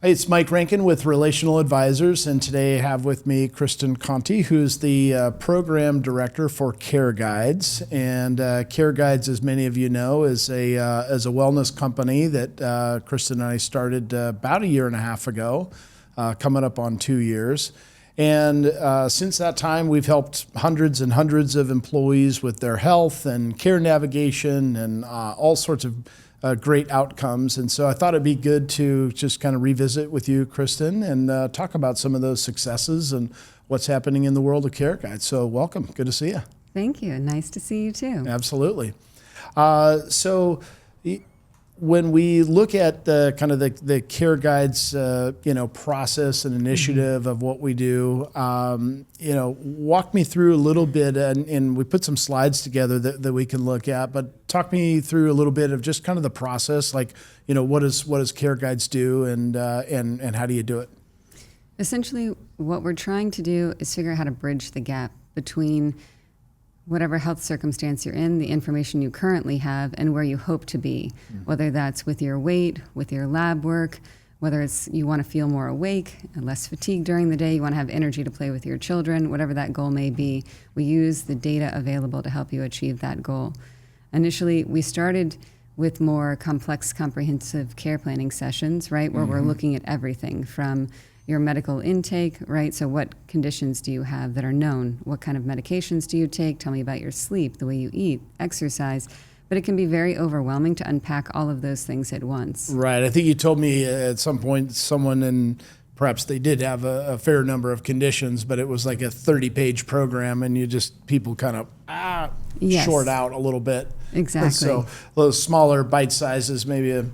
Hey, it's Mike Rankin with Relational Advisors, and today I have with me Kristin Conti, who's the program director for CareGuides. And CareGuides, as many of you know, is a wellness company that Kristin and I started about a year and a half ago, coming up on 2 years. And since that time, we've helped hundreds and hundreds of employees with their health and care navigation and all sorts of great outcomes. And so I thought it'd be good to just kind of revisit with you, Kristin, and talk about some of those successes and what's happening in the world of CareGuides. So welcome. Good to see you. Thank you. Nice to see you too. Absolutely. When we look at the kind of the CareGuides, process and initiative of what we do, walk me through a little bit, and we put some slides together that we can look at, but talk me through a little bit of just kind of the process, like, what does CareGuides do, and how do you do it? Essentially, what we're trying to do is figure out how to bridge the gap between whatever health circumstance you're in, the information you currently have, and where you hope to be, whether that's with your weight, with your lab work, whether it's you want to feel more awake and less fatigued during the day, you want to have energy to play with your children, whatever that goal may be. We use the data available to help you achieve that goal. Initially, we started with more complex, comprehensive care planning sessions, right, where we're looking at everything from your medical intake, right? So what conditions do you have that are known? What kind of medications do you take? Tell me about your sleep, the way you eat, exercise. But it can be very overwhelming to unpack all of those things at once. Right. I think you told me at some point someone, and perhaps they did have a fair number of conditions, but it was like a 30-page program, and people kind of short out a little bit. Exactly. So those smaller bite sizes, maybe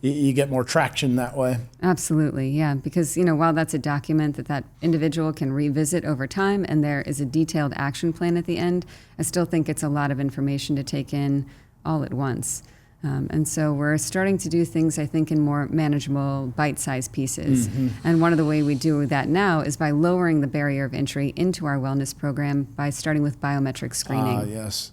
you get more traction that way. Absolutely, yeah. Because, while that's a document that individual can revisit over time and there is a detailed action plan at the end, I still think it's a lot of information to take in all at once. And so we're starting to do things, I think, in more manageable bite-sized pieces. And one of the ways we do that now is by lowering the barrier of entry into our wellness program by starting with biometric screening. Yes,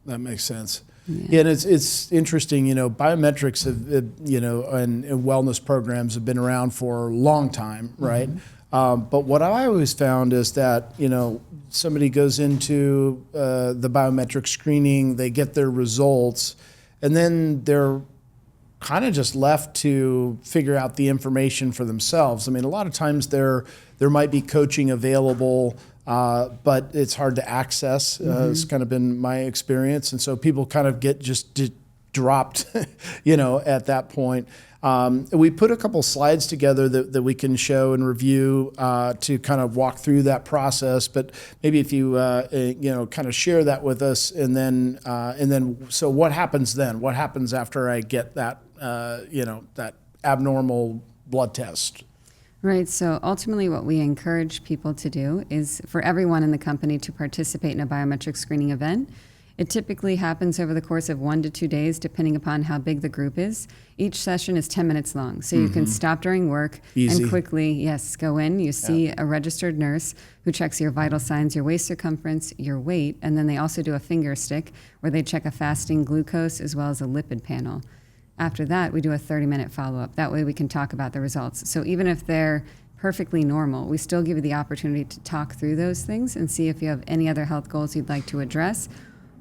that makes sense. Yeah, and it's interesting, biometrics have, and wellness programs have been around for a long time, right? But what I always found is that, somebody goes into the biometric screening, they get their results, and then they're kind of just left to figure out the information for themselves. I mean, a lot of times there might be coaching available, but it's hard to access. It's kind of been my experience. And so people kind of get just dropped, at that point. We put a couple slides together that we can show and review to kind of walk through that process. But maybe if you, kind of share that with us, and then, so what happens then? What happens after I get that, that abnormal blood test? Right, so ultimately what we encourage people to do is for everyone in the company to participate in a biometric screening event. It typically happens over the course of 1 to 2 days, depending upon how big the group is. Each session is 10 minutes long, so you can stop during work and quickly, go in. You see a registered nurse who checks your vital signs, your waist circumference, your weight, and then they also do a finger stick where they check a fasting glucose as well as a lipid panel. After that, we do a 30-minute follow-up. That way we can talk about the results. So even if they're perfectly normal, we still give you the opportunity to talk through those things and see if you have any other health goals you'd like to address,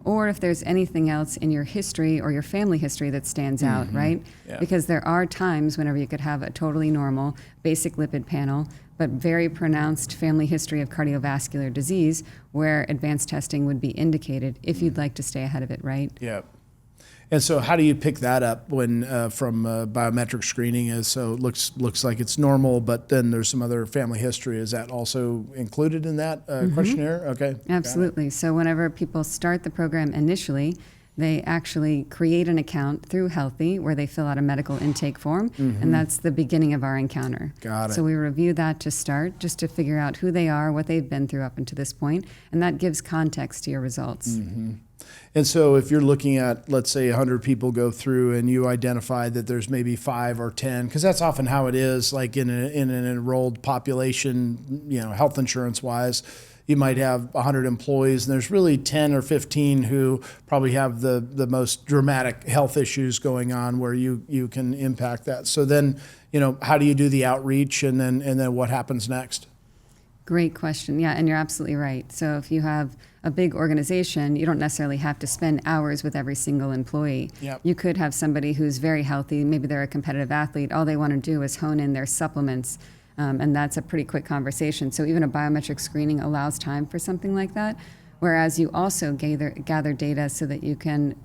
or if there's anything else in your history or your family history that stands out, right? Yeah. Because there are times whenever you could have a totally normal basic lipid panel, but very pronounced family history of cardiovascular disease where advanced testing would be indicated if you'd like to stay ahead of it, right? Yeah. And so how do you pick that up when from biometric screening? So it looks like it's normal, but then there's some other family history. Is that also included in that questionnaire? Okay. Absolutely. So whenever people start the program initially, they actually create an account through Healthy where they fill out a medical intake form, and that's the beginning of our encounter. Got it. So we review that to start, just to figure out who they are, what they've been through up until this point, and that gives context to your results. And so if you're looking at, let's say 100 people go through and you identify that there's maybe 5 or 10, because that's often how it is, like in an enrolled population, health insurance wise, you might have 100 employees, and there's really 10 or 15 who probably have the most dramatic health issues going on where you can impact that. So then, how do you do the outreach, and then what happens next? Great question. Yeah, and you're absolutely right. So if you have a big organization, you don't necessarily have to spend hours with every single employee. Yep. You could have somebody who's very healthy, maybe they're a competitive athlete, all they want to do is hone in their supplements, and that's a pretty quick conversation. So even a biometric screening allows time for something like that, whereas you also gather data so that you can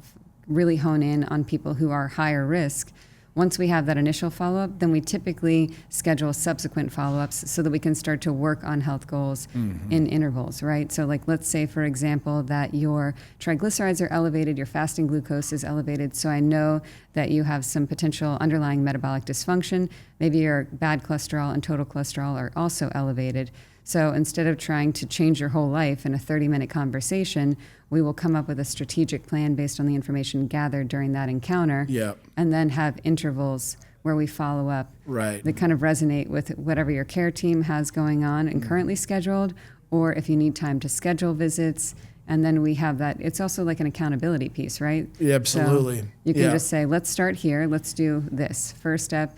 really hone in on people who are higher risk. Once we have that initial follow-up, then we typically schedule subsequent follow-ups so that we can start to work on health goals in intervals, right? So like, let's say, for example, that your triglycerides are elevated, your fasting glucose is elevated, so I know that you have some potential underlying metabolic dysfunction. Maybe your bad cholesterol and total cholesterol are also elevated. So instead of trying to change your whole life in a 30-minute conversation, we will come up with a strategic plan based on the information gathered during that encounter, and then have intervals where we follow up that kind of resonate with whatever your care team has going on and currently scheduled, or if you need time to schedule visits. And then we have that. It's also like an accountability piece, right? Yeah, absolutely. So you can just say, let's start here. Let's do this. First step.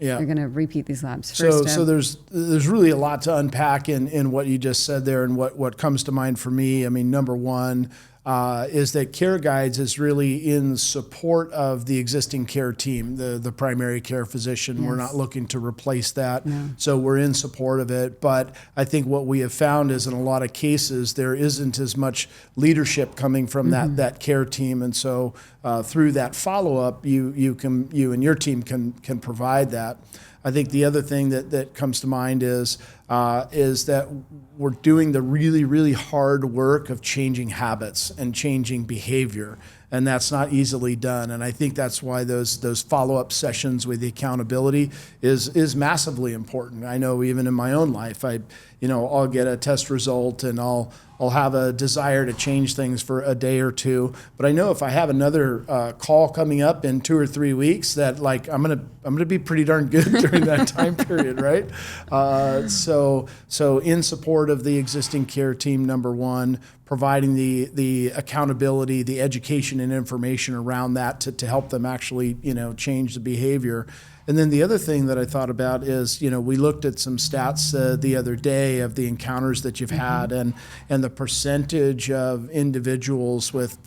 Yeah. You're going to repeat these labs. So there's really a lot to unpack in what you just said there, and what comes to mind for me. I mean, number one is that CareGuides is really in support of the existing care team, the primary care physician. Yes. We're not looking to replace that. No. So we're in support of it. But I think what we have found is in a lot of cases, there isn't as much leadership coming from that care team. And so through that follow-up, you and your team can provide that. I think the other thing that comes to mind is that we're doing the really, really hard work of changing habits and changing behavior, and that's not easily done. And I think that's why those follow-up sessions with the accountability is massively important. I know even in my own life, I'll get a test result and I'll have a desire to change things for a day or two. But I know if I have another call coming up in 2 or 3 weeks, that like I'm gonna be pretty darn good during that time period, right? So in support of the existing care team, number one, providing the accountability, the education and information around that to help them actually change the behavior. And then the other thing that I thought about is, we looked at some stats the other day of the encounters that you've had, and the percentage of individuals with,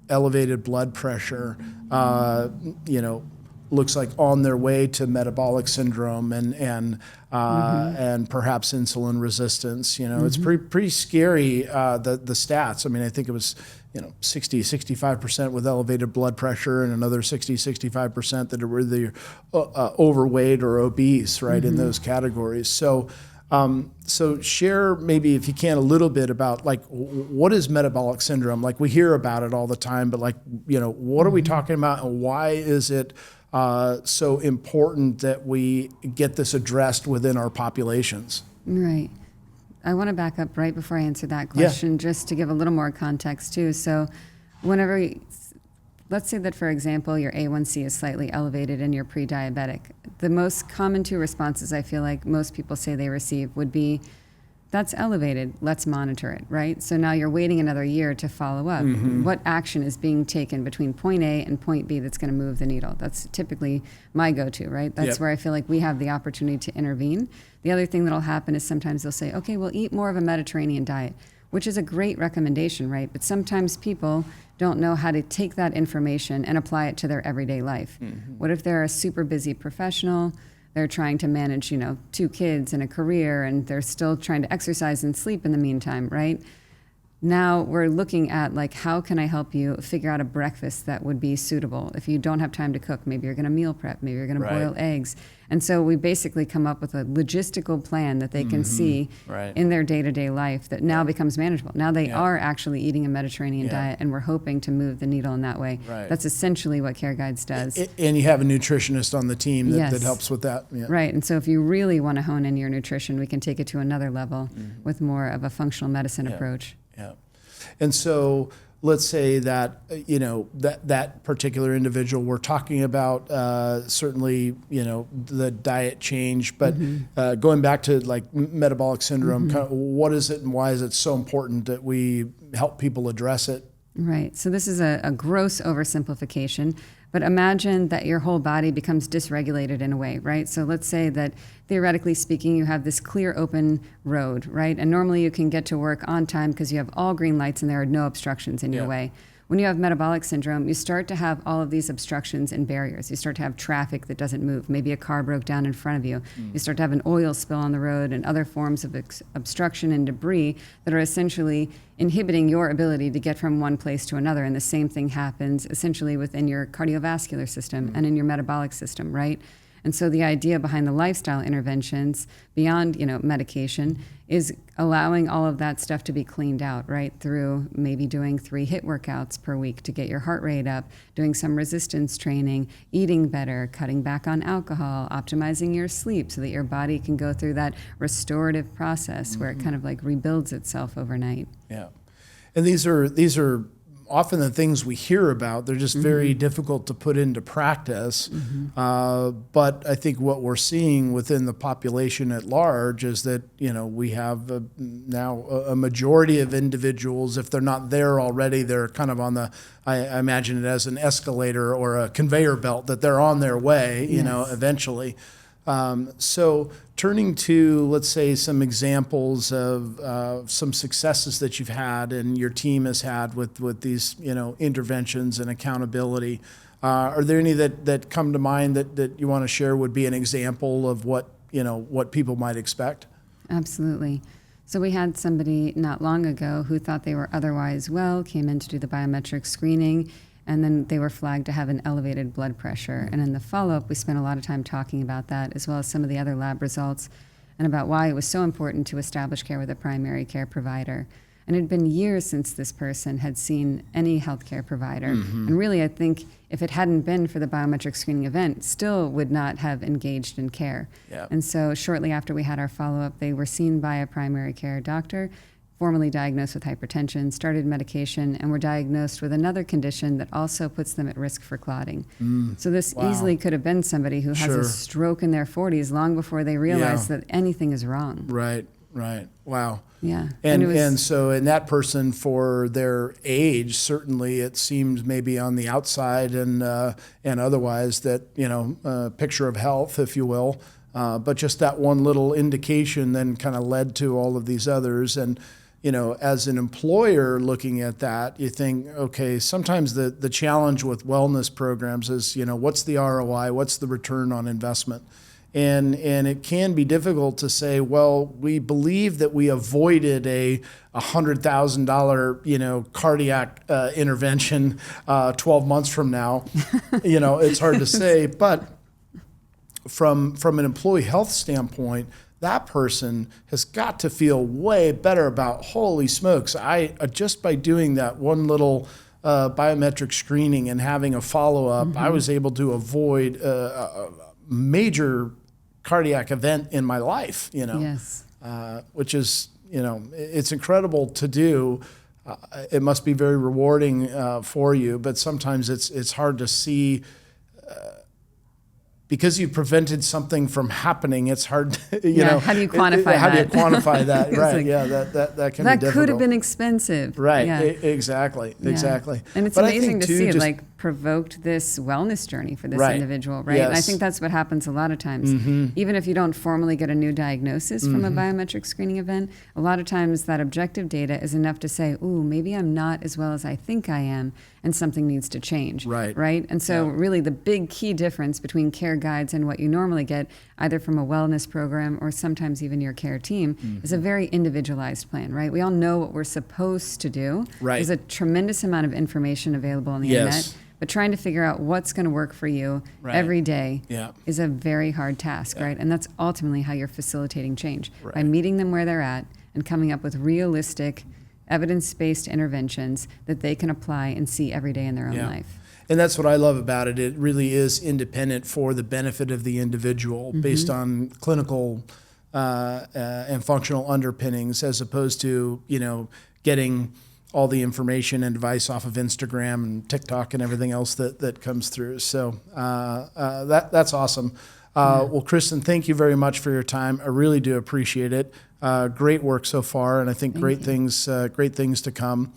elevated blood pressure, looks like on their way to metabolic syndrome and perhaps insulin resistance. It's pretty scary, the stats. I mean, I think it was 65% with elevated blood pressure, and another 65% that were either overweight or obese, right, in those categories. So share maybe, if you can, a little bit about like what is metabolic syndrome? Like, we hear about it all the time, but like, what are we talking about, and why is it so important that we get this addressed within our populations? Right. I want to back up right before I answer that question, just to give a little more context too. So let's say that, for example, your A1C is slightly elevated and you're pre-diabetic. The most common two responses I feel like most people say they receive would be, that's elevated, let's monitor it, right? So now you're waiting another year to follow up. What action is being taken between point A and point B that's going to move the needle? That's typically my go-to, right? That's where I feel like we have the opportunity to intervene. The other thing that'll happen is sometimes they'll say, okay, we'll eat more of a Mediterranean diet, which is a great recommendation, right? But sometimes people don't know how to take that information and apply it to their everyday life. What if they're a super busy professional? They're trying to manage, 2 kids and a career, and they're still trying to exercise and sleep in the meantime, right? Now we're looking at, like, how can I help you figure out a breakfast that would be suitable? If you don't have time to cook, maybe you're going to meal prep, maybe you're going to boil eggs. And so we basically come up with a logistical plan that they can see in their day-to-day life that now becomes manageable. Now they are actually eating a Mediterranean diet, and we're hoping to move the needle in that way. That's essentially what CareGuides does. And you have a nutritionist on the team that helps with that. Right, and so if you really want to hone in your nutrition, we can take it to another level with more of a functional medicine approach. And so let's say that, that particular individual, we're talking about certainly, the diet change, but going back to like metabolic syndrome, kind of what is it and why is it so important that we help people address it? Right. So this is a gross oversimplification, but imagine that your whole body becomes dysregulated in a way, right? So let's say that theoretically speaking, you have this clear open road, right? And normally you can get to work on time because you have all green lights and there are no obstructions in your way. When you have metabolic syndrome, you start to have all of these obstructions and barriers. You start to have traffic that doesn't move. Maybe a car broke down in front of you. You start to have an oil spill on the road and other forms of obstruction and debris that are essentially inhibiting your ability to get from one place to another. And the same thing happens essentially within your cardiovascular system and in your metabolic system, right? And so the idea behind the lifestyle interventions beyond, medication is allowing all of that stuff to be cleaned out, right? Through maybe doing 3 HIIT workouts per week to get your heart rate up, doing some resistance training, eating better, cutting back on alcohol, optimizing your sleep so that your body can go through that restorative process where it kind of like rebuilds itself overnight. Yeah. And these are often the things we hear about. They're just very difficult to put into practice. But I think what we're seeing within the population at large is that, we have now a majority of individuals, if they're not there already, they're kind of on I imagine it as an escalator or a conveyor belt, that they're on their way, eventually. So turning to, let's say, some examples of some successes that you've had and your team has had with these, interventions and accountability, are there any that come to mind that you want to share would be an example of what people might expect? Absolutely. So we had somebody not long ago who thought they were otherwise well, came in to do the biometric screening, and then they were flagged to have an elevated blood pressure. And in the follow-up, we spent a lot of time talking about that, as well as some of the other lab results, and about why it was so important to establish care with a primary care provider. And it had been years since this person had seen any healthcare provider. And really, I think if it hadn't been for the biometric screening event, still would not have engaged in care. And so shortly after we had our follow-up, they were seen by a primary care doctor, formally diagnosed with hypertension, started medication, and were diagnosed with another condition that also puts them at risk for clotting. So this easily could have been somebody who has a stroke in their 40s long before they realize that anything is wrong. Right. Wow. Yeah. And so in that person, for their age, certainly it seems maybe on the outside and otherwise that, picture of health, if you will, but just that one little indication then kind of led to all of these others. And as an employer looking at that, you think, okay, sometimes the challenge with wellness programs is, what's the ROI? What's the return on investment? And it can be difficult to say, well, we believe that we avoided a $100,000, cardiac intervention 12 months from now. It's hard to say, but from an employee health standpoint, that person has got to feel way better about, holy smokes, I just by doing that one little biometric screening and having a follow-up, I was able to avoid a major cardiac event in my life, Yes. Which is, it's incredible to do. It must be very rewarding for you, but sometimes it's hard to see. Because you prevented something from happening, it's hard to, how do you quantify that? How do you quantify that? Right, like, that can be difficult. That could have been expensive. Right, yeah. Exactly. And it's But I amazing think to too, see it just provoked this wellness journey for this Right. individual, right? Yes. And I think that's what happens a lot of times. Even if you don't formally get a new diagnosis from a biometric screening event, a lot of times that objective data is enough to say, ooh, maybe I'm not as well as I think I am, and something needs to change. Right? And so really the big key difference between CareGuides and what you normally get, either from a wellness program or sometimes even your care team, is a very individualized plan, right? We all know what we're supposed to do. Right. There's a tremendous amount of information available on the internet. But trying to figure out what's going to work for you every day is a very hard task, right? And that's ultimately how you're facilitating change, by meeting them where they're at and coming up with realistic, evidence-based interventions that they can apply and see every day in their own life. And that's what I love about it. It really is independent for the benefit of the individual based on clinical and functional underpinnings, as opposed to, getting all the information and advice off of Instagram and TikTok and everything else that comes through. So that's awesome. Well, Kristin, thank you very much for your time. I really do appreciate it. Great work so far, and I think great things to come.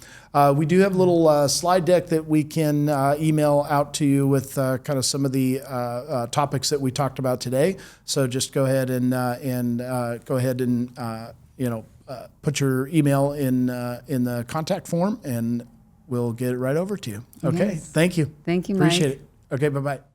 We do have a little slide deck that we can email out to you with kind of some of the topics that we talked about today. So just go ahead and put your email in the contact form, and we'll get it right over to you. Okay, Yes. thank you. Thank you, Mike. Appreciate it. Okay, bye-bye.